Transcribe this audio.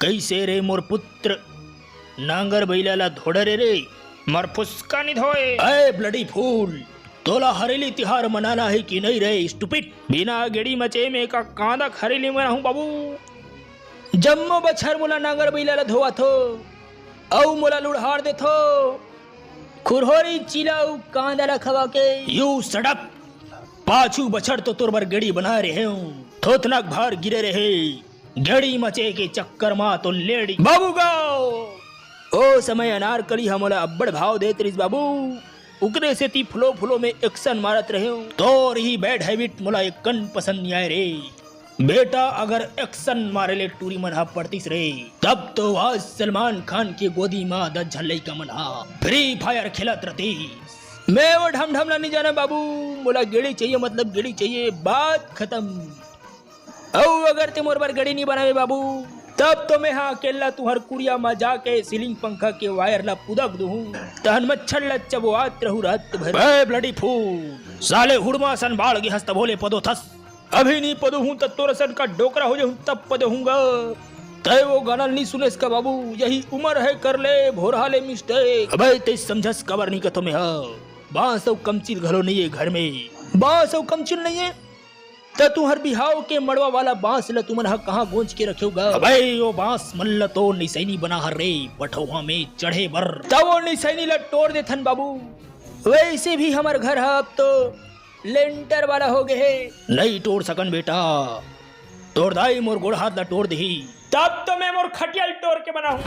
कैसे रे मोर पुत्र नांगर बैलाला धोडरे रे मर फुसका नहीं धोए। अरे ब्लडी फूल तोला हरेली तिहार मनाना है कि नहीं रे स्टूपिड। बिना गेड़ी मचे में का कांदा हरेली मना हूँ बाबू। जम्मो बछर मोला नांगर बैलाला धोवा थो औ मोला लुढ़ार दे थो खुरहोरी चिलाऊ कांदा रखवा के यू सड़क पाछू बछर तो तोर बर गेड़ी बना रहे हूँ थोथनक भार गिरे रहे गेड़ी मचे के चक्कर मा तो लेडी बाबू गाओ। ओ समय अनारकली हमला अब्बड़ भाव देत रिस बाबू उकरे से ती फुलो फुलो में एक्शन मारत रहे हूँ तोर ही बैड हैबिट मोला एक कन पसंद नहीं आए रे बेटा। अगर एक्शन मारे ले टूरी मना पड़तीस रे तब तो आज सलमान खान की गोदी माँ द झल्लई का मना फ्री फायर खेलत रहती। मैं वो ढम ढमला नहीं जाना बाबू बोला गेड़ी चाहिए मतलब गेड़ी चाहिए बात खत्म। औ अगर ते मोर बार गड़ी नहीं बनावे बाबू तब तो मैं हाँ अकेला तुहर कुड़िया में जाके सीलिंग पंखा के वायर ला पुदक दूं तहन मच्छर ला चबवात रहू रात भर। ब्लडी फूल साले हुड़मा सन बाढ़ के हस्त भोले पदो थस अभी नहीं पदो हूँ तब तोर सन का डोकरा हो जाऊँ तब पदो हूँगा। तय वो गाना नहीं सुने इसका बाबू यही उम्र है कर ले भोरा ले मिस्टेक। अबे ते समझस कबर नहीं का तुम्हें बांस और कमचिल घलो नहीं है घर में बांस और कमचिल नहीं है तो तू हर बिहाव के मड़वा वाला बांस ल तुमन हा कहाँ गोंज के रखोगा। भाई वो बांस मल्ल तो निसैनी बना हर रे बठौहा में चढ़े बर तब वो निसैनी ल तोड़ दे थन बाबू। वैसे भी हमार घर है अब तो लेंटर वाला हो गए नहीं तोड़ सकन बेटा तोड़ दाई मोर गोड़ हाथ ला तोड़ दही तब तो मैं मोर खटिया तोड़ के बनाऊं।